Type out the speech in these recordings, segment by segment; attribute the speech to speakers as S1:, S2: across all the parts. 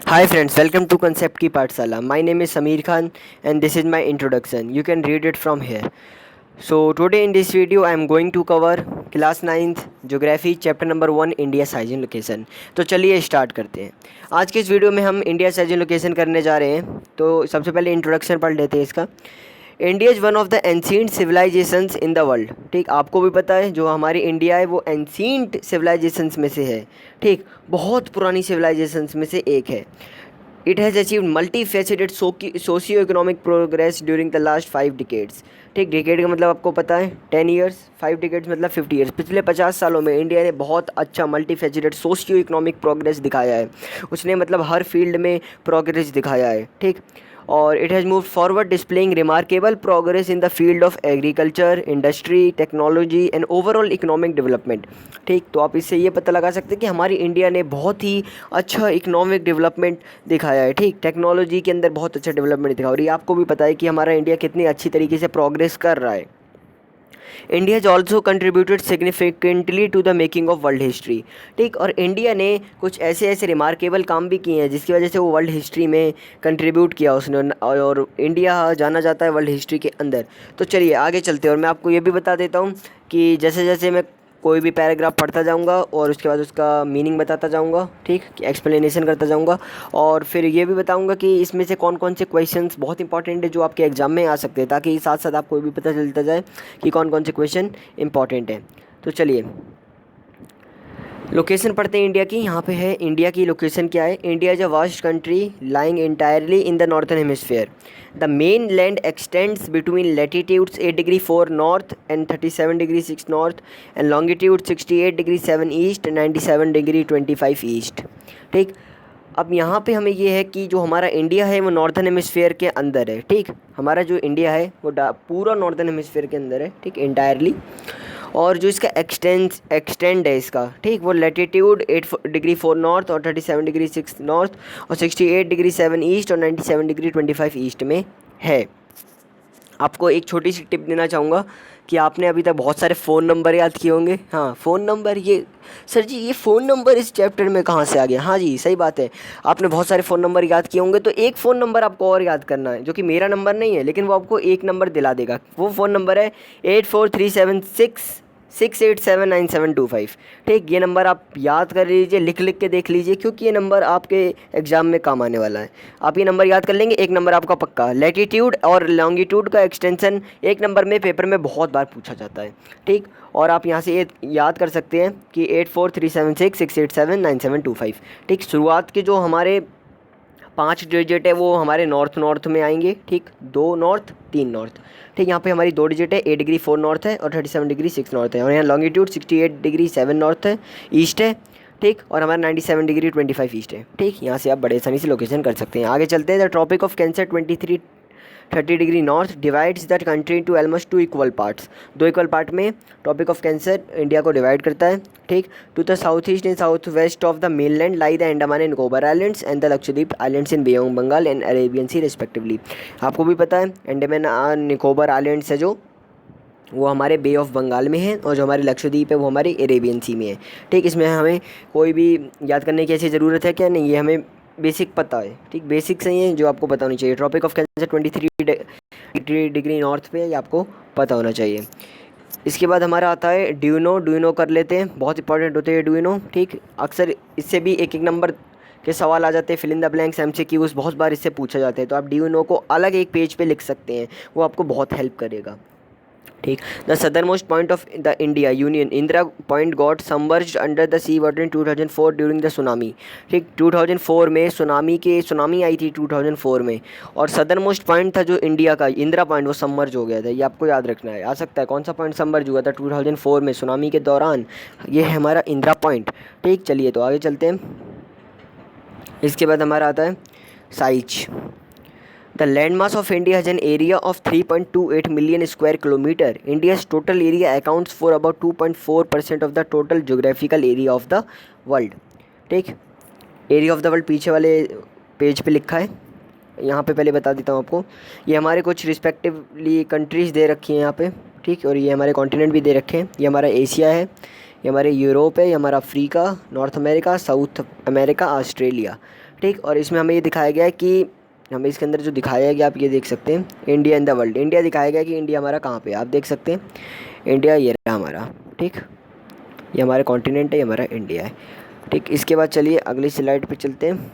S1: Hi friends, welcome to Concept Ki Pathshala. My name is Samir Khan and this is my introduction. You can read it from here. So today in this video I am going to cover class 9th Geography chapter number 1 India Size and Location. तो चलिए start करते हैं। आज के इस video में हम India size and location करने जा रहे हैं। तो सबसे पहले इंट्रोडक्शन पढ़ लेते हैं इसका। India is one of the ancient civilizations in the world. ठीक, आपको भी पता है जो हमारी इंडिया है वो एंशिएंट सिविलाइजेशंस में से है। ठीक, बहुत पुरानी सिविलाइजेशंस में से एक है। It has achieved multi faceted socio economic progress during the last 5 decades. ठीक, डिकेड का मतलब आपको पता है 10 ईयर्स, 5 डिकेड्स मतलब 50 ईयर्स। पिछले 50 सालों में इंडिया ने बहुत अच्छा multi faceted socio economic progress दिखाया है। उसने मतलब हर फील्ड में प्रोग्रेस दिखाया है। ठीक, और it has move forward displaying remarkable progress in the field of agriculture, industry, technology and overall economic development. ठीक, तो आप इससे ये पता लगा सकते हैं कि हमारी इंडिया ने बहुत ही अच्छा इकोनॉमिक डेवलपमेंट दिखाया है। ठीक, टेक्नोलॉजी के अंदर बहुत अच्छा डेवलपमेंट दिखा और ये आपको भी पता है कि हमारा इंडिया कितनी अच्छी तरीके से प्रोग्रेस कर रहा है। India has also contributed significantly to the making of world history. ठीक, और इंडिया ने कुछ ऐसे ऐसे रिमार्केबल काम भी किए हैं जिसकी वजह से वो वर्ल्ड हिस्ट्री में कंट्रीब्यूट किया उसने, और इंडिया जाना जाता है वर्ल्ड हिस्ट्री के अंदर। तो चलिए आगे चलते हैं और मैं आपको ये भी बता देता हूँ कि जैसे जैसे मैं कोई भी पैराग्राफ पढ़ता जाऊंगा और उसके बाद उसका मीनिंग बताता जाऊंगा। ठीक, एक्सप्लेनेशन करता जाऊंगा और फिर ये भी बताऊंगा कि इसमें से कौन कौन से क्वेश्चंस बहुत इंपॉर्टेंट है जो आपके एग्ज़ाम में आ सकते हैं, ताकि साथ साथ आपको भी पता चलता जाए कि कौन कौन से क्वेश्चन इंपॉर्टेंट हैं। तो चलिए लोकेशन पढ़ते हैं इंडिया की। यहाँ पे है इंडिया की लोकेशन क्या है। India is a vast country lying entirely in the northern hemisphere. The main land x tends between latitudes 8 degree 4 north and 37 degree 6 north and longitude 68 degree 7 east, 97 degree 25 east. ठीक, अब यहाँ पे हमें ये है कि जो हमारा इंडिया है वो नॉर्थन हेमिस्फेयर के अंदर है। ठीक, हमारा जो इंडिया है वो पूरा नॉर्थन हेमिस्फेयर के अंदर है। ठीक, इंटायरली। और जो इसका एक्सटेंड है इसका, ठीक, वो लैटिट्यूड 8 डिग्री 4 नॉर्थ और 37 डिग्री 6 नॉर्थ और 68 डिग्री 7 ईस्ट और 97 डिग्री 25 ईस्ट में है। आपको एक छोटी सी टिप देना चाहूँगा कि आपने अभी तक बहुत सारे फ़ोन नंबर याद किए होंगे। हाँ, फ़ोन नंबर, ये सर जी ये फ़ोन नंबर इस चैप्टर में कहाँ से आ गया। हाँ जी, सही बात है, आपने बहुत सारे फ़ोन नंबर याद किए होंगे। तो एक फ़ोन नंबर आपको और याद करना है जो कि मेरा नंबर नहीं है, लेकिन वो आपको एक नंबर दिला देगा। वो फ़ोन नंबर है 843766879725। ठीक, ये नंबर आप याद कर लीजिए, लिख लिख के देख लीजिए, क्योंकि ये नंबर आपके एग्ज़ाम में काम आने वाला है। आप ये नंबर याद कर लेंगे, एक नंबर आपका पक्का। लैटिट्यूड और लॉन्गिट्यूड का एक्सटेंशन एक नंबर में पेपर में बहुत बार पूछा जाता है। ठीक, और आप यहाँ से ये याद कर सकते हैं कि 843766879725। ठीक, शुरुआत के जो हमारे 5 डिजिट है वो हमारे नॉर्थ में आएंगे। ठीक, 2 नॉर्थ 3 नॉर्थ। ठीक, यहाँ पे हमारी 2 डिजिट है, 8 डिग्री 4 नॉर्थ है और 37 डिग्री 6 नॉर्थ है, और यहाँ लॉन्गिट्यूड 68 डिग्री 7 नॉर्थ है, ईस्ट है। ठीक, और हमारा 97 डिग्री 25 ईस्ट है। ठीक, यहाँ से आप बड़े आसानी से लोकेशन कर सकते हैं। आगे चलते हैं। The Tropic of Cancer 30 degree north divides that country into almost 2 equal parts. 2 equal part में ट्रॉपिक ऑफ कैंसर इंडिया को डिवाइड करता है। ठीक, to the south east and south west of the mainland lie the Andaman and Nicobar islands and the Lakshadweep islands in Bay of Bengal and Arabian Sea respectively. आपको भी पता है Andaman Nicobar islands है जो वो हमारे बे ऑफ बंगाल में है, और जो हमारे लक्षद्वीप है वो हमारे अरेबियन सी में है। ठीक, इसमें हमें कोई भी याद करने की ऐसी ज़रूरत है क्या? नहीं, ये हमें बेसिक पता है। ठीक, बेसिक सही है जो आपको पता होनी चाहिए। Tropic of Cancer 23 degree north पे, ये आपको पता होना चाहिए। इसके बाद हमारा आता है ड्यूनो कर लेते हैं, बहुत इंपॉर्टेंट होते हैं ड्यूनो। ठीक, अक्सर इससे भी एक एक नंबर के सवाल आ जाते हैं, fill in the blanks, MCQs बहुत बार इससे पूछा जाता है। तो आप ड्यूनो को अलग एक पेज पे लिख सकते हैं, वो आपको बहुत हेल्प करेगा। ठीक, the southernmost point of the India union Indira point got submerged under the sea water इन 2004 ड्यूरिंग द सुनामी। ठीक, 2004 में सुनामी आई थी 2004 में, और सदर मोस्ट पॉइंट था जो इंडिया का इंदिरा पॉइंट, वो सबमर्ज हो गया था। ये आपको याद रखना है। आ सकता है कौन सा पॉइंट सबमर्ज हुआ था 2004 में सुनामी के दौरान, ये है हमारा इंदिरा पॉइंट। ठीक, चलिए तो आगे चलते हैं। इसके बाद हमारा आता है size. The landmass of India has an area of 3.28 million square kilometer. India's total area accounts for about 2.4% of the total geographical area of the world. ठीक, एरिया ऑफ द वर्ल्ड पीछे वाले पेज पे लिखा है, यहाँ पे पहले बता देता हूँ आपको। ये हमारे कुछ रिस्पेक्टिवली कंट्रीज़ दे रखी हैं यहाँ पे। ठीक, और ये हमारे कॉन्टिनेंट भी दे रखे हैं। ये हमारा एशिया है, ये हमारे यूरोप है, ये हमारा Africa, north America, south America, Australia. ठीक। और इसमें हमें ये दिखाया गया है कि हमें इसके अंदर जो दिखाया गया आप ये देख सकते हैं, India in the world. India दिखाया गया कि इंडिया हमारा कहाँ पे है, आप देख सकते हैं इंडिया ये रहा हमारा। ठीक, ये हमारा कॉन्टिनेंट है, ये हमारा इंडिया है। ठीक, इसके बाद चलिए अगली स्लाइड पे चलते हैं।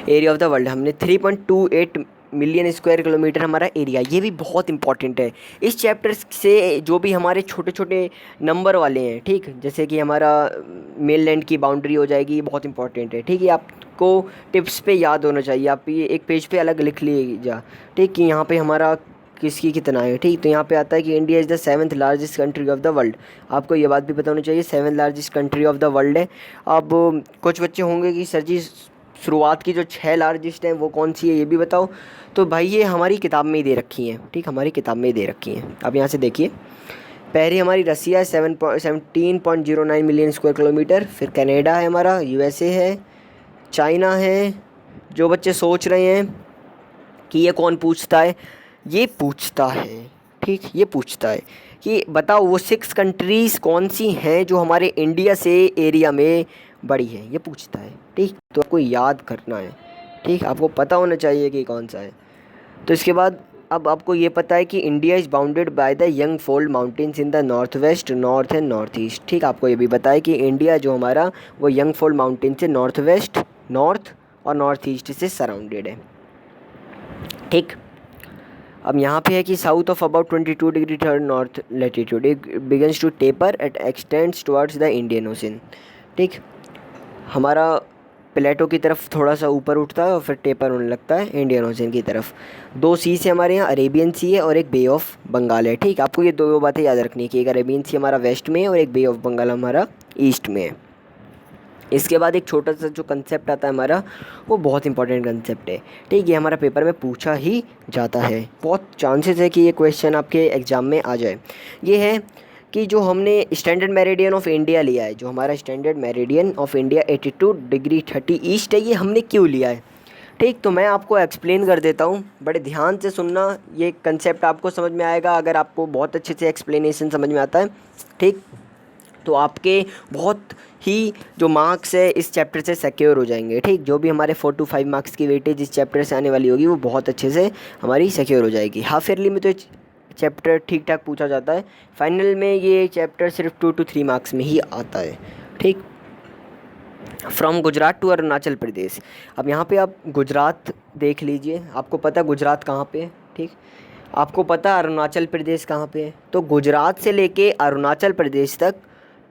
S1: एरिया ऑफ द वर्ल्ड, हमने 3.28 मिलियन स्क्वायर किलोमीटर हमारा एरिया, ये भी बहुत इंपॉर्टेंट है। इस चैप्टर से जो भी हमारे छोटे छोटे नंबर वाले हैं, ठीक, जैसे कि हमारा मेनलैंड की बाउंड्री हो जाएगी, ये बहुत इंपॉर्टेंट है। ठीक, ये आपको टिप्स पे याद होना चाहिए, आप ये एक पेज पे अलग लिख लीजिए। ठीक, कि यहाँ पे हमारा किसकी कितना है। ठीक, तो यहाँ पे आता है कि India is the 7th largest country of the world. आपको ये बात भी पता होनी चाहिए, 7th largest country of the world है। अब कुछ बच्चे होंगे कि सर जी शुरुआत की जो 6 लार्जेस्ट हैं वो कौन सी है, ये भी बताओ। तो भाई ये हमारी किताब में ही दे रखी हैं। ठीक, हमारी किताब में ही दे रखी हैं। अब यहाँ से देखिए, पहली हमारी रसिया है 17.09 मिलियन स्क्वायर किलोमीटर। फिर कनाडा है हमारा, यूएसए है, चाइना है। जो बच्चे सोच रहे हैं कि ये कौन पूछता है, ये पूछता है। ठीक, ये पूछता है कि बताओ वो 6 कंट्रीज़ कौन सी हैं जो हमारे इंडिया से एरिया में बड़ी है, ये पूछता है। ठीक, तो आपको याद करना है। ठीक, आपको पता होना चाहिए कि कौन सा है। तो इसके बाद अब आपको ये पता है कि India is bounded by the young fold mountains in the north west, north and north east. ठीक, आपको ये भी पता है कि इंडिया जो हमारा वो यंग फोल्ड माउंटेन से नॉर्थ वेस्ट, नॉर्थ और नॉर्थ ईस्ट से सराउंडेड है। ठीक, अब यहाँ पे है कि south of about 22 degree 3rd north latitude it begins to taper and extends towards the Indian Ocean. ठीक, हमारा प्लेटो की तरफ थोड़ा सा ऊपर उठता है और फिर टेपर होने लगता है इंडियन ओशन की तरफ। 2 सी से हमारे यहाँ, अरेबियन सी है और एक बे ऑफ बंगाल है। ठीक, आपको ये 2 बातें याद रखनी है कि एक अरेबियन सी हमारा वेस्ट में है और एक बे ऑफ बंगाल हमारा ईस्ट में है। इसके बाद एक छोटा सा जो कंसेप्ट आता है हमारा, वो बहुत इंपॉर्टेंट कंसेप्ट है। ठीक, ये हमारा पेपर में पूछा ही जाता है, बहुत चांसेस है कि ये क्वेश्चन आपके एग्ज़ाम में आ जाए। ये है कि जो हमने स्टैंडर्ड मेरिडियन ऑफ इंडिया लिया है, जो हमारा standard meridian of India 82 degree 30 east है, ये हमने क्यों लिया है। ठीक, तो मैं आपको एक्सप्लेन कर देता हूँ, बड़े ध्यान से सुनना, ये कंसेप्ट आपको समझ में आएगा अगर आपको बहुत अच्छे से एक्सप्लेनेशन समझ में आता है। ठीक, तो आपके बहुत ही जो मार्क्स है इस चैप्टर से सिक्योर हो जाएंगे। ठीक, जो भी हमारे 4 to 5 मार्क्स की वेटेज इस चैप्टर से आने वाली होगी वो बहुत अच्छे से हमारी सिक्योर हो जाएगी। हाफ ईयरली में तो चैप्टर ठीक ठाक पूछा जाता है, फाइनल में ये चैप्टर सिर्फ 2 to 3 मार्क्स में ही आता है। ठीक, फ्रॉम गुजरात टू अरुणाचल प्रदेश। अब यहाँ पे आप गुजरात देख लीजिए, आपको पता है गुजरात कहाँ पे है। ठीक, आपको पता है अरुणाचल प्रदेश कहाँ पे है। तो गुजरात से लेके अरुणाचल प्रदेश तक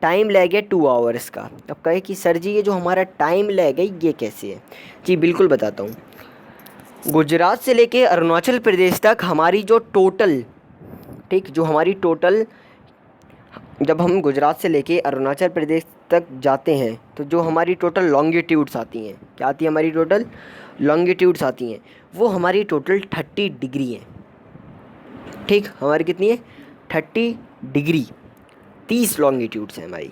S1: टाइम लैग है 2 आवर्स का। अब कहे कि सर जी ये जो हमारा टाइम लैग है ये कैसे है। जी बिल्कुल बताता हूँ। गुजरात से लेके अरुणाचल प्रदेश तक हमारी जो टोटल, ठीक, जो हमारी टोटल, जब हम गुजरात से लेके अरुणाचल प्रदेश तक जाते हैं तो जो हमारी टोटल लॉन्गिट्यूड्स आती हैं, क्या आती है हमारी टोटल लॉन्गिट्यूड्स आती हैं, वो हमारी टोटल 30 डिग्री हैं। ठीक, हमारी कितनी है 30 डिग्री, 30 लॉन्गिट्यूड्स हैं हमारी।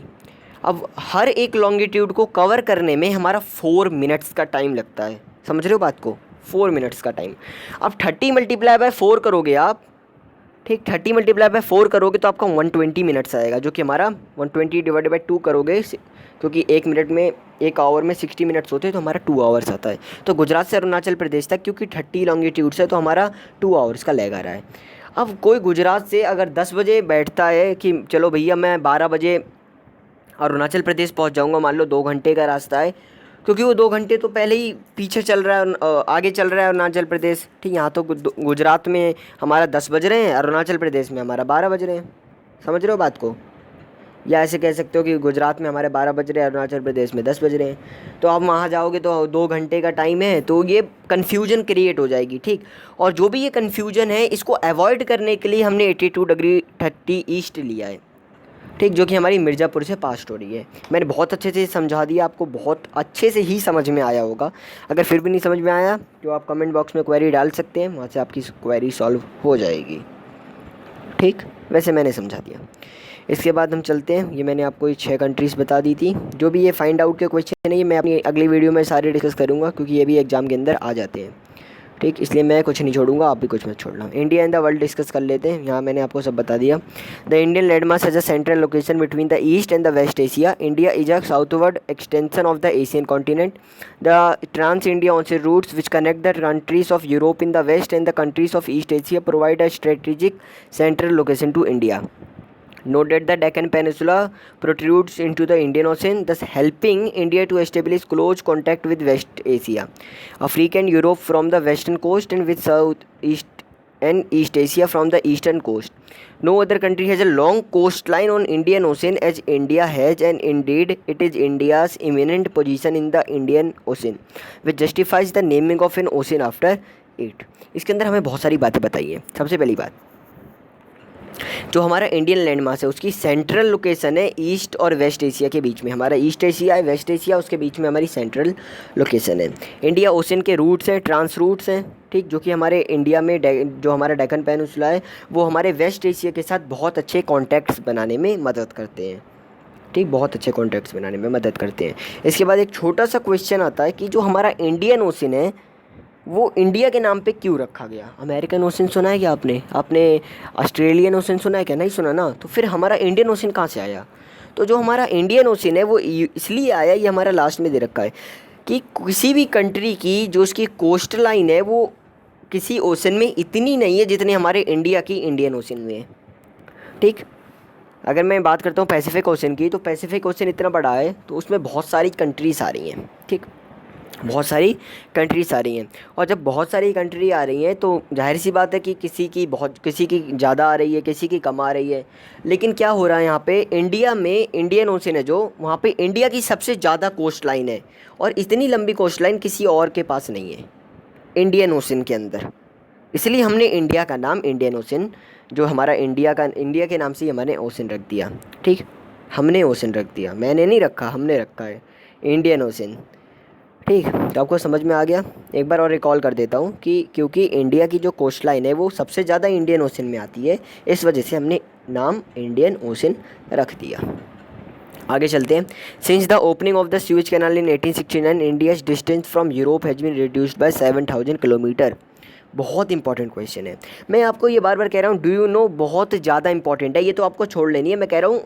S1: अब हर एक लॉन्गिट्यूड को कवर करने में हमारा 4 मिनट्स का टाइम लगता है, समझ रहे हो बात को, 4 मिनट्स का टाइम। अब 30 मल्टीप्लाई बाय 4 करोगे आप, ठीक, 30 मल्टीप्लाई बाय 4 करोगे तो आपका 120 मिनट्स आएगा, जो कि हमारा 120 डिवाइडेड बाई 2 करोगे, क्योंकि 1 मिनट में 1 आवर में 60 मिनट्स होते हैं, तो हमारा 2 आवर्स आता है। तो गुजरात से अरुणाचल प्रदेश तक क्योंकि 30 लॉन्गिट्यूड्स है तो हमारा 2 आवर्स का लैग आ रहा है। अब कोई गुजरात से अगर 10 बजे बैठता है कि चलो भैया मैं 12 बजे अरुणाचल प्रदेश पहुंच जाऊंगा, मान लो 2 घंटे का रास्ता है, क्योंकि वो 2 घंटे तो पहले ही पीछे चल रहा है, आगे चल रहा है अरुणाचल प्रदेश। ठीक, यहाँ तो गुजरात में हमारा 10 बज रहे हैं, अरुणाचल प्रदेश में हमारा 12 बज रहे हैं, समझ रहे हो बात को। या ऐसे कह सकते हो कि गुजरात में हमारे 12 बज रहे हैं, अरुणाचल प्रदेश में 10 बज रहे हैं। तो आप वहाँ जाओगे तो 2 घंटे का टाइम है, तो ये कन्फ्यूजन क्रिएट हो जाएगी। ठीक, और जो भी ये कन्फ्यूजन है इसको अवॉइड करने के लिए हमने 82 डिग्री 30 ईस्ट लिया है। ठीक, जो कि हमारी मिर्ज़ापुर से पास्ट हो रही है। मैंने बहुत अच्छे से समझा दिया, आपको बहुत अच्छे से ही समझ में आया होगा। अगर फिर भी नहीं समझ में आया तो आप कमेंट बॉक्स में क्वेरी डाल सकते हैं, वहाँ से आपकी क्वेरी सॉल्व हो जाएगी। ठीक, वैसे मैंने समझा दिया। इसके बाद हम चलते हैं, ये मैंने आपको ये 6 कंट्रीज़ बता दी थी। जो भी ये फाइंड आउट के क्वेश्चन है ये मैं अपनी अगली वीडियो में सारे डिस्कस करूँगा, क्योंकि ये भी एग्ज़ाम के अंदर आ जाते हैं। ठीक, इसलिए मैं कुछ नहीं छोड़ूंगा, आप भी कुछ मत छोड़ना। India and the world discuss कर लेते हैं, यहाँ मैंने आपको सब बता दिया। The Indian landmass has a central location between the East and the West Asia. India is a southward extension of the Asian continent. The trans India ocean routes which connect the countries of Europe in the West and the countries of East Asia provide a strategic central location to India. Note that the Deccan Peninsula protrudes into the Indian Ocean, thus helping India to establish close contact with West Asia, Africa and Europe from the western coast, and with South East and East Asia from the eastern coast. No other country has a long coastline on Indian Ocean as India has, and indeed it is India's eminent position in the Indian Ocean which justifies the naming of an ocean after it. इसके अंदर हमें बहुत सारी बातें बताई हैं। सबसे पहली बात, जो हमारा इंडियन लैंड मास है उसकी सेंट्रल लोकेशन है ईस्ट और वेस्ट एशिया के बीच में। हमारा ईस्ट एशिया है, वेस्ट एशिया, उसके बीच में हमारी सेंट्रल लोकेशन है। इंडिया ओशन के रूट्स हैं, ट्रांस रूट्स हैं, ठीक, जो कि हमारे इंडिया में जो हमारा डेक्कन पेनिनसुला है वो हमारे वेस्ट एशिया के साथ बहुत अच्छे कॉन्टैक्ट्स बनाने में मदद करते हैं। ठीक, बहुत अच्छे कॉन्टैक्ट्स बनाने में मदद करते हैं। इसके बाद एक छोटा सा क्वेश्चन आता है कि जो हमारा इंडियन ओशन है वो इंडिया के नाम पे क्यों रखा गया। अमेरिकन ओशन सुना है क्या आपने ऑस्ट्रेलियन ओशन सुना है क्या? नहीं सुना ना। तो फिर हमारा इंडियन ओशन कहाँ से आया? तो जो हमारा इंडियन ओशन है वो इसलिए आया, ये हमारा लास्ट में दे रखा है कि किसी भी कंट्री की जो उसकी कोस्ट लाइन है वो किसी ओशन में इतनी नहीं है जितनी हमारे इंडिया की इंडियन ओशन में है। ठीक, अगर मैं बात करता हूँ पैसिफिक ओशन की, तो पैसिफिक ओशन इतना बड़ा है तो उसमें बहुत सारी कंट्रीज़ आ रही हैं। ठीक, बहुत सारी कंट्रीज़ आ रही हैं, और जब बहुत सारी कंट्री आ रही हैं तो जाहिर सी बात है कि किसी की ज़्यादा आ रही है, किसी की कम आ रही है। लेकिन क्या हो रहा है यहाँ पे, इंडिया में इंडियन ओशन है जो, वहाँ पे इंडिया की सबसे ज़्यादा कोस्ट लाइन है, और इतनी लंबी कोस्ट लाइन किसी और के पास नहीं है इंडियन ओशन के अंदर। इसलिए हमने इंडिया का नाम इंडियन ओशन, जो हमारा इंडिया के नाम से ही हमने ओशन रख दिया। ठीक, हमने ओशन रख दिया, मैंने नहीं रखा, हमने रखा है इंडियन ओशन। ठीक, तो आपको समझ में आ गया। एक बार और रिकॉल कर देता हूँ कि क्योंकि इंडिया की जो कोस्ट लाइन है वो सबसे ज़्यादा इंडियन ओशन में आती है, इस वजह से हमने नाम इंडियन ओशन रख दिया। आगे चलते हैं। Since the opening of the Suez Canal in 1869 India's distance from Europe has been reduced by 7000 kilometre. बहुत इंपॉर्टेंट क्वेश्चन है, मैं आपको ये बार बार कह रहा हूँ, डू यू नो बहुत ज़्यादा इंपॉर्टेंट है, ये तो आपको छोड़ लेनी है। मैं कह रहा हूँ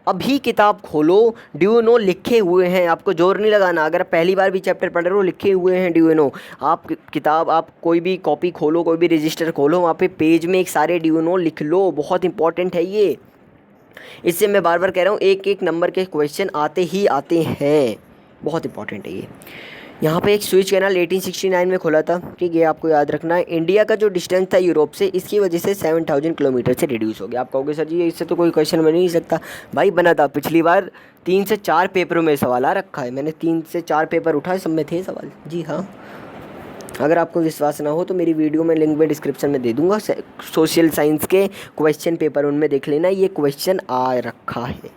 S1: अभी किताब खोलो, डू यू नो लिखे हुए हैं, आपको जोर नहीं लगाना। अगर पहली बार भी चैप्टर पढ़ रहे हो, लिखे हुए हैं डू यू नो। आप किताब, आप कोई भी कॉपी खोलो, कोई भी रजिस्टर खोलो, वहाँ पे पेज में एक सारे डू यू नो लिख लो, बहुत इंपॉर्टेंट है ये। इससे मैं बार बार कह रहा हूँ एक एक नंबर के क्वेश्चन आते ही आते हैं, बहुत इंपॉर्टेंट है ये। यहाँ पे एक स्विच कैनाल 1869 में खुला था। ठीक, ये आपको याद रखना है। इंडिया का जो डिस्टेंस था यूरोप से, इसकी वजह से 7000 किलोमीटर से रिड्यूस हो गया। आप कहोगे सर जी इससे तो कोई क्वेश्चन बन नहीं सकता। भाई बना था, पिछली बार 3 से 4 पेपरों में सवाल आ रखा है, मैंने 3 से 4 पेपर उठाए, सब में थे सवाल। जी हाँ, अगर आपको विश्वास ना हो तो मेरी वीडियो में लिंक में डिस्क्रिप्शन में दे दूँगा, सोशल साइंस के क्वेश्चन पेपर, उनमें देख लेना, ये क्वेश्चन आ रखा है।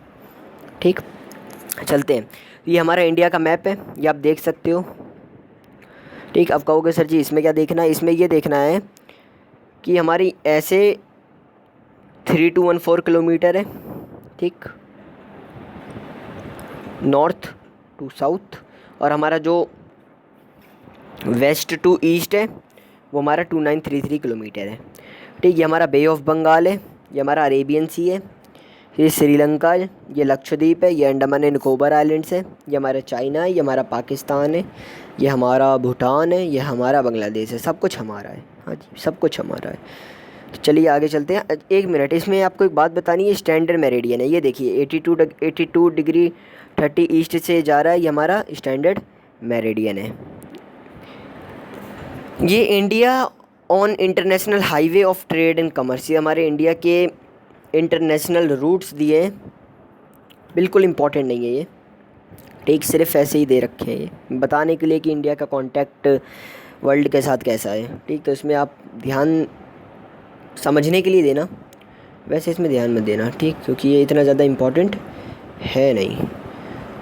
S1: ठीक, चलते हैं। ये हमारा इंडिया का मैप है, ये आप देख सकते हो। ठीक, अब कहोगे सर जी इसमें क्या देखना है? इसमें ये देखना है कि हमारी ऐसे 3214 किलोमीटर है। ठीक, नॉर्थ टू साउथ, और हमारा जो वेस्ट टू ईस्ट है वो हमारा 2933 किलोमीटर है। ठीक, ये हमारा बे ऑफ बंगाल है, ये हमारा अरेबियन सी है, ये श्रीलंका है, ये लक्षद्वीप है, ये अंडमान एंड निकोबार आइलैंड्स है, ये हमारा चाइना है, ये हमारा पाकिस्तान है, ये हमारा भूटान है, ये हमारा बांग्लादेश है। सब कुछ हमारा है, हाँ जी, सब कुछ हमारा है। तो चलिए आगे चलते हैं। एक मिनट, इसमें आपको एक बात बतानी है, स्टैंडर्ड मेरिडियन है, ये देखिए 82 डिग्री 30 ईस्ट से जा रहा है, ये हमारा स्टैंडर्ड मेरिडियन है। ये India on international highway of trade and commerce, ये हमारे इंडिया के इंटरनेशनल रूट्स दिए हैं, बिल्कुल इम्पॉर्टेंट नहीं है ये। ठीक, सिर्फ ऐसे ही दे रखे हैं ये बताने के लिए कि इंडिया का कांटेक्ट वर्ल्ड के साथ कैसा है। ठीक, तो इसमें आप ध्यान समझने के लिए देना, वैसे इसमें ध्यान मत देना। ठीक, क्योंकि ये इतना ज़्यादा इम्पॉर्टेंट है नहीं।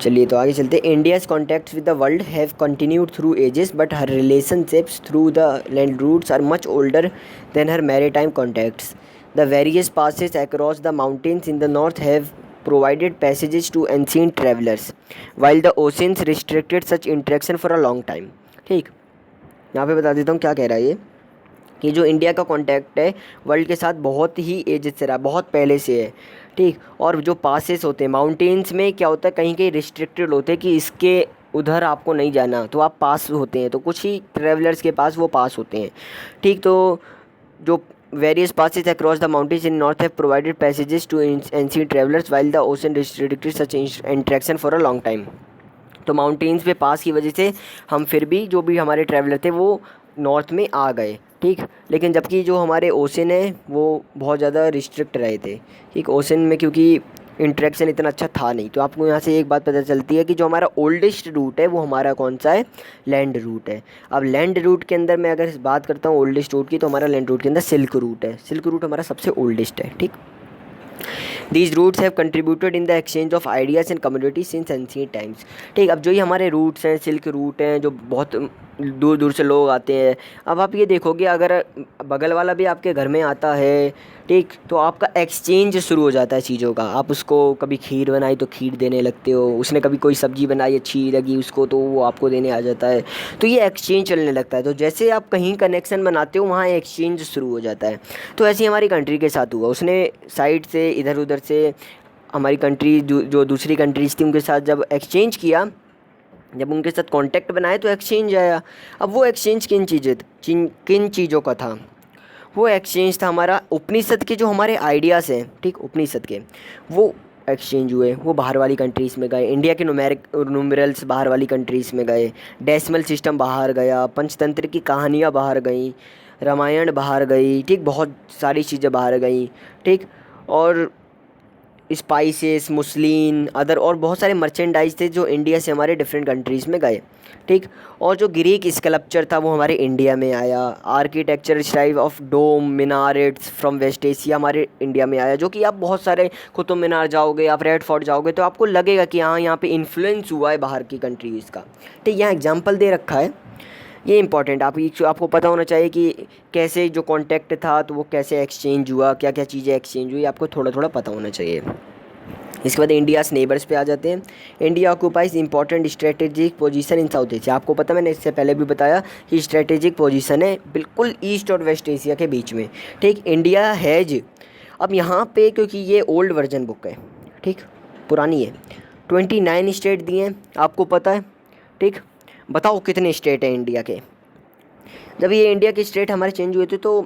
S1: चलिए तो आगे चलते हैं। India's contacts with the world have continued through ages but her relationships through the land routes are much older than her maritime contacts. The various passes across the mountains in the north have provided passages to ancient travelers, while the oceans restricted such interaction for a long time. ठीक, यहाँ पे बता देता हूँ क्या कह रहा है ये, कि जो इंडिया का कॉन्टैक्ट है वर्ल्ड के साथ बहुत ही एजेस से रहा, बहुत पहले से है, ठीक। और जो पासेस होते हैं माउंटेन्स में क्या होता है, कहीं कहीं रिस्ट्रिक्टेड होते हैं कि इसके उधर आपको नहीं जाना, तो आप पास होते हैं, तो कुछ ही ट्रेवलर्स के पास वो पास होते हैं, ठीक। तो जो various passes across the mountains in north have provided passages to ancient travelers while the ocean restricted such interaction for a long time। तो माउंटेन्स पे पास की वजह से हम फिर भी जो भी हमारे ट्रैवलर थे वो नॉर्थ में आ गए, ठीक। लेकिन जबकि जो हमारे ओशन है वो बहुत ज़्यादा रिस्ट्रिक्ट रहे थे, ठीक। ओशन में क्योंकि इंटरेक्शन इतना अच्छा था नहीं। तो आपको यहाँ से एक बात पता चलती है कि जो हमारा ओल्डेस्ट रूट है वो हमारा कौन सा है, लैंड रूट है। अब लैंड रूट के अंदर मैं अगर बात करता हूँ ओल्डेस्ट रूट की, तो हमारा लैंड रूट के अंदर सिल्क रूट है। सिल्क रूट हमारा सबसे ओल्डेस्ट है, ठीक। These routes have contributed in the exchange of ideas and community since ancient times, ठीक। अब जो ये हमारे रूट्स हैं, सिल्क रूट हैं, जो बहुत दूर दूर से लोग आते हैं। अब आप ये देखोगे अगर बगल वाला भी आपके घर में आता है, ठीक, तो आपका एक्सचेंज शुरू हो जाता है चीज़ों का। आप उसको कभी खीर बनाई तो खीर देने लगते हो, उसने कभी कोई सब्ज़ी बनाई अच्छी लगी उसको तो वो आपको देने आ जाता है। तो ये एक्सचेंज चलने लगता है। तो जैसे आप कहीं कनेक्शन बनाते हो वहाँ एक्सचेंज शुरू हो जाता है। तो ऐसे ही हमारी कंट्री के साथ हुआ, उसने साइड से इधर उधर से हमारी कंट्री जो दूसरी कंट्रीज़ थी उनके साथ जब एक्सचेंज किया, जब उनके साथ कांटेक्ट बनाए तो एक्सचेंज आया। अब वो एक्सचेंज किन चीज़ों का था, वो एक्सचेंज था हमारा उपनिषद के जो हमारे आइडियाज़ हैं, ठीक, उपनिषद के वो एक्सचेंज हुए, वो बाहर वाली कंट्रीज़ में गए। इंडिया के न्यूमेरल्स बाहर वाली कंट्रीज़ में गए, डेसिमल सिस्टम बाहर गया, पंचतंत्र की कहानियाँ बाहर गई, रामायण बाहर गई, ठीक, बहुत सारी चीज़ें बाहर गई, ठीक। और स्पाइसेस, मुस्लिन, अदर और बहुत सारे मर्चेंडाइज थे जो इंडिया से हमारे डिफरेंट कंट्रीज़ में गए, ठीक। और जो ग्रीक स्कल्पचर था वो हमारे इंडिया में आया। Architecture style of dome minarets from West Asia हमारे इंडिया में आया, जो कि आप बहुत सारे कुतुब मीनार जाओगे, आप रेड फोर्ट जाओगे तो आपको लगेगा कि हाँ यहाँ पे इन्फ्लुएंस हुआ है बाहर की कंट्रीज़ का, ठीक। यहाँ एग्जाम्पल दे रखा है, ये इंपॉर्टेंट आपको पता होना चाहिए कि कैसे जो कॉन्टैक्ट था तो वो कैसे एक्सचेंज हुआ, क्या क्या चीज़ें एक्सचेंज हुई, आपको थोड़ा थोड़ा पता होना चाहिए। इसके बाद इंडियाज़ नेबर्स पे आ जाते हैं। India occupies important strategic position in south Asia. आपको पता, मैंने इससे पहले भी बताया कि स्ट्रेटेजिक पोजीशन है बिल्कुल ईस्ट और वेस्ट एशिया के बीच में, ठीक। इंडिया हैज, अब यहाँ पे क्योंकि ये ओल्ड वर्जन बुक है, ठीक, पुरानी है, 29 स्टेट दिए हैं, आपको पता है, ठीक। बताओ कितने स्टेट हैं इंडिया के। जब ये इंडिया के स्टेट हमारे चेंज हुए थे तो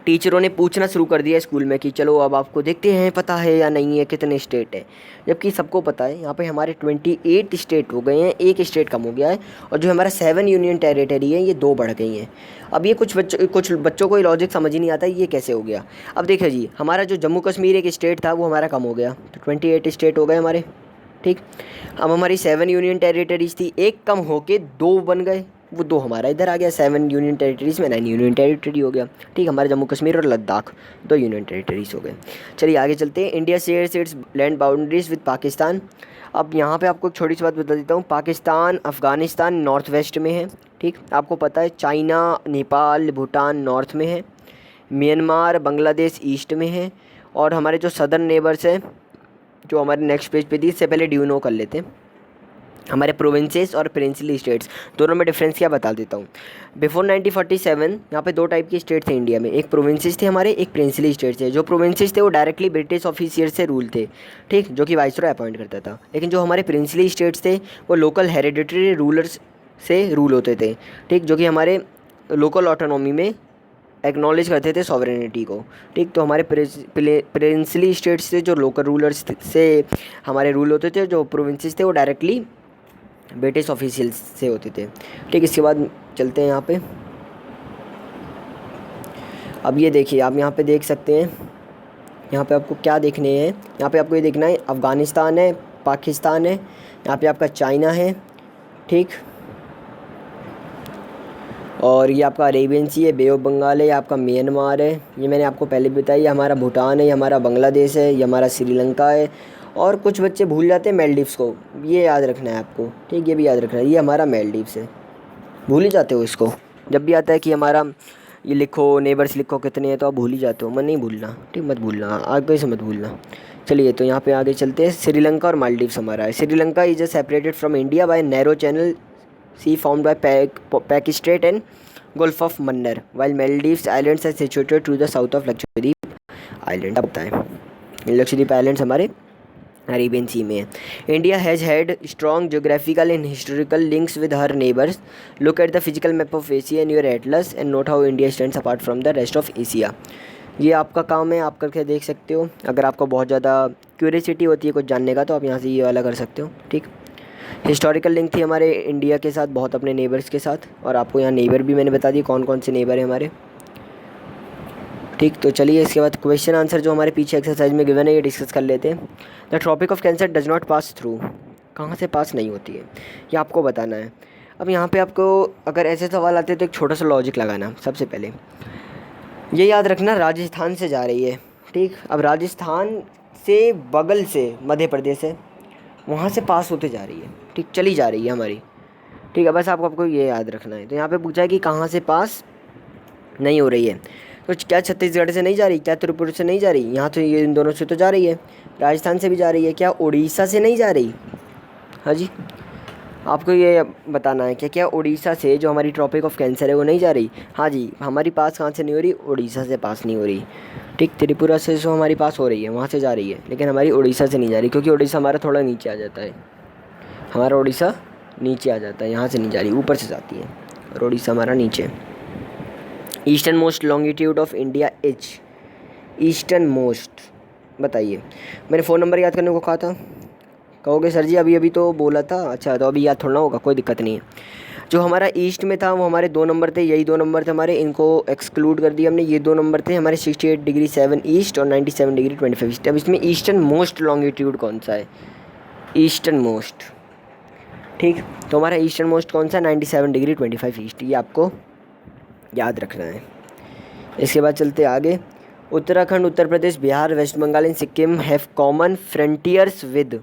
S1: टीचरों ने पूछना शुरू कर दिया स्कूल में कि चलो अब आपको देखते हैं पता है या नहीं है कितने स्टेट है, जबकि सबको पता है। यहाँ पे हमारे 28 स्टेट हो गए हैं, एक स्टेट कम हो गया है, और जो हमारा 7 यूनियन टेरिटरी है ये 2 बढ़ गई हैं। अब ये कुछ बच्चों को ये लॉजिक समझ ही नहीं आता ये कैसे हो गया। अब देखिए जी, हमारा जो जम्मू कश्मीर एक स्टेट था वो हमारा कम हो गया, तो 28 स्टेट हो गए हमारे, ठीक। अब हमारी 7 यूनियन टेरिटरीज थी, एक कम होके 2 बन गए, वो 2 हमारा इधर आ गया, 7 यूनियन टेरिटरीज में 9 यूनियन टेरिटरी हो गया, ठीक। हमारे जम्मू कश्मीर और लद्दाख 2 यूनियन टेरिटरीज हो गए। चलिए आगे चलते हैं। India shares it's land boundaries with Pakistan. अब यहाँ पे आपको एक छोटी सी बात बता देता हूँ, पाकिस्तान अफ़गानिस्तान नॉर्थ वेस्ट में है, ठीक। आपको पता है चाइना नेपाल भूटान नॉर्थ में है, म्यांमार बांग्लादेश ईस्ट में है, और हमारे जो सदर्न नेबर्स हैं जो हमारे नेक्स्ट पेज पे थी, इससे पहले ड्यू नो कर लेते हैं। हमारे प्रोविंसेस और प्रिंसली स्टेट्स दोनों में डिफरेंस क्या बता देता हूँ। बिफोर 1947 यहाँ पे 2 टाइप की स्टेट थे इंडिया में, एक प्रोविंसेस थे हमारे, एक प्रिंसली स्टेट्स थे। जो प्रोविंसेस थे वो डायरेक्टली ब्रिटिश ऑफिसियर से रूल थे, ठीक, जो कि वाइसरॉय अपॉइंट करता था। लेकिन जो हमारे प्रिंसली स्टेट्स थे वो लोकल हेरिडिटरी रूलर्स से रूल होते थे, ठीक, जो कि हमारे लोकल ऑटोनॉमी में एक्नॉलेज करते थे सॉवरेनिटी को, ठीक। तो हमारे प्रिंसली स्टेट्स से जो लोकल रूलर्स से हमारे रूल होते थे, जो प्रोविंसेस थे वो डायरेक्टली ब्रिटिश ऑफिशियल से होते थे, ठीक। इसके बाद चलते हैं यहाँ पे। अब ये देखिए, आप यहाँ पे देख सकते हैं, यहाँ पे आपको क्या देखने हैं, यहाँ पे आपको ये देखना है अफ़गानिस्तान है, पाकिस्तान है, यहाँ पे आपका चाइना है, ठीक, और ये आपका अरेबियन सी है, बे ऑफ बंगाल है, ये आपका म्यांमार है, ये मैंने आपको पहले भी बताया, ये हमारा भूटान है, ये हमारा बांग्लादेश है, ये हमारा श्रीलंका है, और कुछ बच्चे भूल जाते हैं मेलडीव्स को, ये याद रखना है आपको, ठीक, ये भी याद रखना है, ये हमारा मेलडीव्स है, भूल ही जाते हो इसको। जब भी आता है कि हमारा ये लिखो नेबर्स लिखो कितने हैं तो आप भूल ही जाते हो, मन नहीं भूलना, ठीक, मत भूलना, आगे से मत भूलना। चलिए तो यहाँ पे आगे चलते हैं। श्रीलंका और मालदीव्स हमारा है। Sri Lanka is separated from India by narrow channel sea formed by Peck Strait and Gulf of Mannar, while Maldives Islands are situated to the south of Lakshadweep Island। अब बताएं, लक्षद्वीप आइलैंड्स हमारे अरेबियन सी में है। India has had strong geographical and historical links with her neighbours. Look at the physical map of Asia in your Atlas and note how India stands apart from the rest of Asia. ये आपका काम है, आप करके देख सकते हो। अगर आपको बहुत ज़्यादा क्यूरियसिटी होती है कुछ जानने का तो आप यहाँ से ये वाला कर सकते हो, ठीक। हिस्टोरिकल लिंक थी हमारे इंडिया के साथ बहुत, अपने नेबर्स के साथ, और आपको यहाँ नेबर भी मैंने बता दिए कौन कौन से नेबर हैं हमारे, ठीक। तो चलिए इसके बाद क्वेश्चन आंसर जो हमारे पीछे एक्सरसाइज में गिवन है ये डिस्कस कर लेते हैं। The Tropic of Cancer does not pass through, कहाँ से पास नहीं होती है ये आपको बताना है। अब यहाँ पे आपको अगर ऐसे सवाल आते हैं तो एक छोटा सा लॉजिक लगाना। सबसे पहले ये याद रखना राजस्थान से जा रही है, ठीक। अब राजस्थान से बगल से मध्य प्रदेश है, वहाँ से पास होते जा रही है, ठीक, चली जा रही है हमारी, ठीक है। बस आपको ये याद रखना है। तो यहाँ पे पूछा है कि कहाँ से पास नहीं हो रही है, तो क्या छत्तीसगढ़ से नहीं जा रही, क्या त्रिपुरा से नहीं जा रही, यहाँ तो ये इन दोनों से तो जा रही है, राजस्थान से भी जा रही है, क्या उड़ीसा से नहीं जा रही। हाँ जी, आपको ये बताना है कि क्या उड़ीसा से जो हमारी ट्रॉपिक ऑफ कैंसर है वो नहीं जा रही। हाँ जी, हमारी पास कहाँ से नहीं हो रही, उड़ीसा से पास नहीं हो रही, ठीक। त्रिपुरा से जो हमारी पास हो रही है वहाँ से जा रही है, लेकिन हमारी उड़ीसा से नहीं जा रही, क्योंकि उड़ीसा हमारा थोड़ा नीचे आ जाता है, हमारा उड़ीसा नीचे आ जाता है, यहाँ से नहीं जा रही, ऊपर से जाती है, और उड़ीसा हमारा नीचे। Eastern most longitude of India is, eastern most बताइए। मैंने फ़ोन नंबर याद करने को कहा था, कहोगे सर जी अभी तो बोला था। अच्छा, तो अभी याद थोड़ा ना होगा, कोई दिक्कत नहीं है। जो हमारा ईस्ट में था वो हमारे 2 नंबर थे, यही 2 नंबर थे हमारे, इनको एक्सक्लूड कर दिया हमने। ये 2 नंबर थे हमारे 68 डिग्री 7 ईस्ट और 97 डिग्री 25 ईस्ट। अब इसमें ईस्टर्न मोस्ट लॉन्गिट्यूड कौन सा है, ईस्टर्न मोस्ट, ठीक। तो हमारा ईस्टर्न मोस्ट कौन सा, 97 डिग्री 25 ईस्ट, ये आपको याद रखना है। इसके बाद चलते आगे। Uttarakhand, Uttar Pradesh, Bihar, West Bengal and Sikkim have common frontiers with.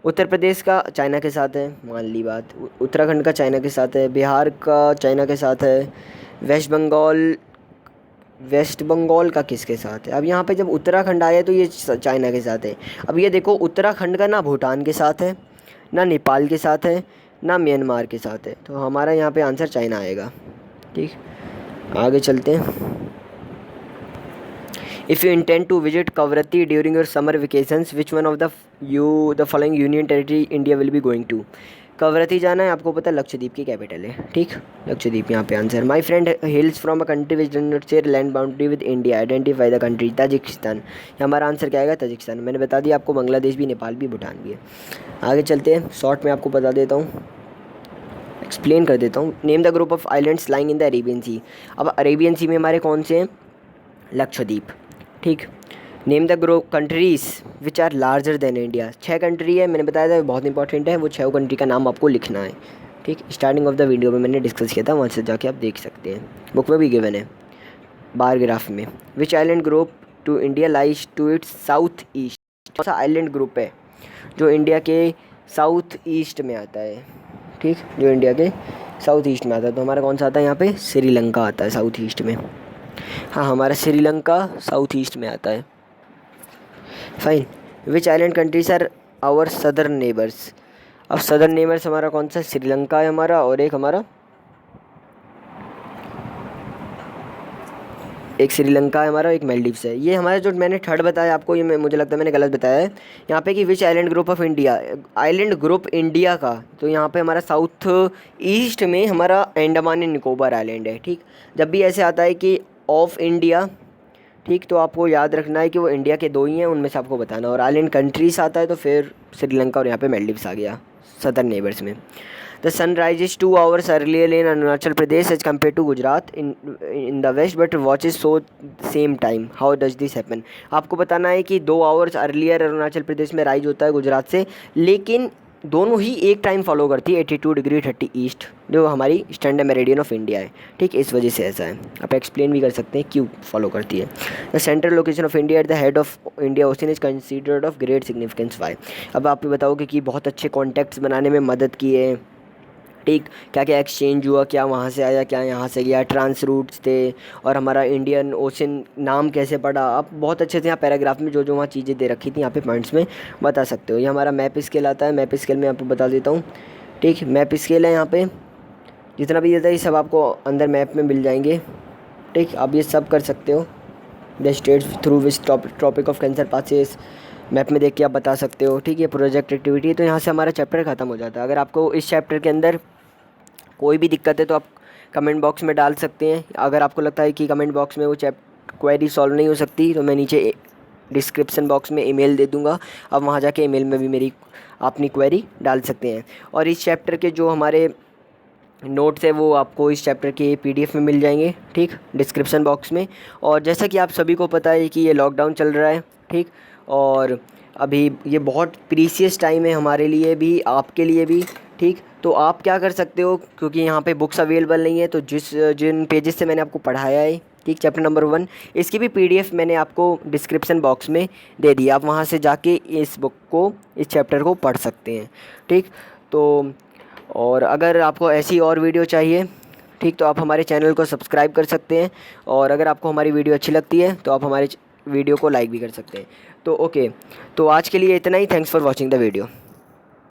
S1: Uttar Pradesh का चाइना के साथ है, मान ली बात। उत्तराखंड का चाइना के साथ है, बिहार का चाइना के साथ है, वेस्ट बंगाल का किसके साथ है। अब यहाँ पे जब उत्तराखंड आया तो ये चाइना के साथ है। अब ये देखो उत्तराखंड का ना भूटान के साथ है, ना नेपाल के साथ है, ना म्यांमार के साथ है, तो हमारा यहाँ पे आंसर चाइना आएगा, ठीक। आगे चलते हैं। If you intend to visit Kavaratti during your summer vacations which one of the following union territory India will be going to. Kavaratti जाना है, आपको पता है लक्षद्वीप की कैपिटल है, ठीक। लक्षद्वीप यहाँ पे answer. My friend हेल्स from a country which does not share land boundary with India, identify the country. Tajikistan, हमारा आंसर क्या आएगा, ताजिकिस्तान। मैंने बता दिया आपको, बांग्लादेश भी, नेपाल भी, भूटान भी है। आगे चलते हैं, शॉर्ट में आपको बता देता हूँ, एक्सप्लेन कर देता हूँ। Name the group of islands lying in the Arabian sea. अब अरेबियन सी में हमारे कौन से हैं, लक्षद्वीप, ठीक। Name the group countries which are larger than India. 6 country है, मैंने बताया था बहुत इंपॉर्टेंट है, वो 6 कंट्री का नाम आपको लिखना है, ठीक। स्टार्टिंग ऑफ द वीडियो में मैंने डिस्कस किया था, वहाँ से जाके आप देख सकते हैं, बुक में भी गिवन है बार ग्राफ में। Which island group to India lies to its south east. कौन सा आइलैंड ग्रुप है जो इंडिया के साउथ ईस्ट में आता है, ठीक, जो इंडिया के साउथ ईस्ट में आता है। तो हमारा कौन सा आता है यहाँ पे, श्रीलंका आता है साउथ ईस्ट में। हाँ, हमारा श्रीलंका साउथ ईस्ट में आता है, fine. Which island countries are our southern neighbours. अब सदर्न नेबर्स हमारा कौन सा, श्रीलंका है हमारा, और एक श्रीलंका है हमारा, एक मालदीव्स है। ये हमारा जो मैंने थर्ड बताया आपको, ये मुझे लगता है मैंने गलत बताया है यहाँ पे कि which island group of India, island group India का। तो यहाँ पे हमारा साउथ ईस्ट में हमारा अंडमान एंड निकोबार आइलैंड है, ठीक। जब भी ऐसे आता है कि ऑफ इंडिया, ठीक, तो आपको याद रखना है कि वो इंडिया के 2 ही हैं, उनमें से आपको बताना। और आइलैंड कंट्रीज आता है तो फिर श्रीलंका और यहाँ पे मालदीव्स आ गया सदर्न नेबर्स में। The sun rises 2 hours earlier in Arunachal Pradesh as compared to Gujarat in the west but watches so same time, how does this happen. आपको बताना है कि 2 hours अर्लियर अरुणाचल प्रदेश में राइज होता है गुजरात से, लेकिन दोनों ही एक टाइम फॉलो करती है 82 डिग्री 30 ईस्ट, जो हमारी स्टैंडर्ड मेरिडियन ऑफ इंडिया है, ठीक। इस वजह से ऐसा है, आप एक्सप्लेन भी कर सकते हैं क्यों फॉलो करती है। The central location of India at the head of India ocean is considered of great significance, why. अब आप बताओगे कि बहुत अच्छे कॉन्टैक्ट्स बनाने में मदद की है, ठीक। क्या क्या एक्सचेंज हुआ, क्या वहाँ से आया, क्या यहाँ से गया, ट्रांस रूट्स थे, और हमारा इंडियन ओशन नाम कैसे पड़ा। आप बहुत अच्छे से यहाँ पैराग्राफ में जो वहाँ चीज़ें दे रखी थी यहाँ पे पॉइंट्स में बता सकते हो। ये हमारा मैप स्केल आता है, मैप स्केल में आपको बता देता हूँ। ठीक, मैप स्केल है यहाँ पे, जितना भी रहता है ये सब आपको अंदर मैप में मिल जाएंगे। ठीक, आप ये सब कर सकते हो। The states through which Tropic of Cancer passes, map में देख के आप बता सकते हो। ठीक है, प्रोजेक्ट एक्टिविटी। तो यहाँ से हमारा चैप्टर ख़त्म हो जाता है। अगर आपको इस चैप्टर के अंदर कोई भी दिक्कत है तो आप कमेंट बॉक्स में डाल सकते हैं। अगर आपको लगता है कि कमेंट बॉक्स में वो क्वेरी सॉल्व नहीं हो सकती तो मैं नीचे डिस्क्रिप्शन बॉक्स में ईमेल दे दूँगा, आप वहाँ जाके ईमेल में भी मेरी अपनी क्वेरी डाल सकते हैं। और इस चैप्टर के जो हमारे नोट्स है वो आपको इस चैप्टर के PDF में मिल जाएंगे। ठीक, डिस्क्रिप्शन बॉक्स में। और जैसा कि आप सभी को पता है कि ये लॉकडाउन चल रहा है। ठीक, और अभी ये बहुत प्रीशियस टाइम है हमारे लिए भी, आपके लिए भी। ठीक, तो आप क्या कर सकते हो, क्योंकि यहाँ पे बुक्स अवेलेबल नहीं है, तो जिन पेजेस से मैंने आपको पढ़ाया है, ठीक, चैप्टर नंबर 1, इसकी भी PDF मैंने आपको डिस्क्रिप्शन बॉक्स में दे दी। आप वहाँ से जाके इस बुक को, इस चैप्टर को पढ़ सकते हैं। ठीक, तो और अगर आपको ऐसी और वीडियो चाहिए, ठीक, तो आप हमारे चैनल को सब्सक्राइब कर सकते हैं। और अगर आपको हमारी वीडियो अच्छी लगती है तो आप हमारे वीडियो को लाइक भी कर सकते हैं। तो ओके, तो आज के लिए इतना ही। Thanks for watching the video.